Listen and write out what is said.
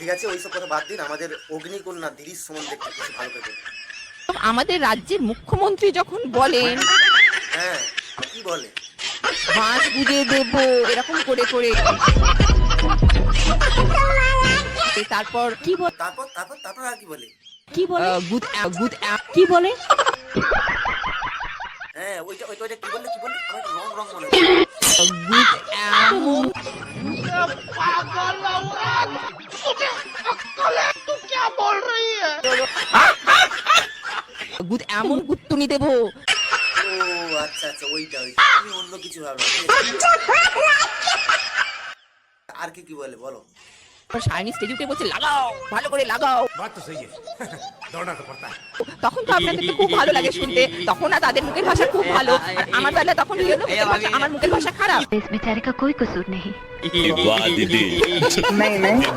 ঠিক আছে, ওইসব কথা বাদ দিন, আমাদের অগ্নিকন্যা দিদির সম্বন্ধে একটু কিছু ভালো করে বলুন। আমাদের রাজ্যের মুখ্যমন্ত্রী যখন বলেন হ্যাঁ, কি বলে? বাঁশ গুজে দেব এরকম করে করে, তারপর কি বলে, তারপর তারপর তারপর আর কি বলে? কি বলে, গুড কি বলে, হ্যাঁ, ওইটা ওইটা ওইটা কি বললে, কি বললে? আমার একটু রং রং মনে হচ্ছে। গুড গুড এমন গুত্তুনি দেবো। ও আচ্ছা আচ্ছা, ওইটা ওইটা আমি অন্য কিছু ভাবলাম। আর কি কি বলে বলো? সায়নী স্টেজে উঠে বলছে লাগাও, ভালো করে লাগাও। बात तो सही है दौड़ना तो पड़ता है। তখন তো আপনাদের তো খুব ভালো লাগে শুনতে, তখন আর তাদের মুখের ভাষা খুব ভালো, আর আমার বেলা তখন কি হলো, আমার মুখের ভাষা খারাপ। इस बेचारे का कोई कसूर नहीं। वाह दीदी नहीं नहीं दीदी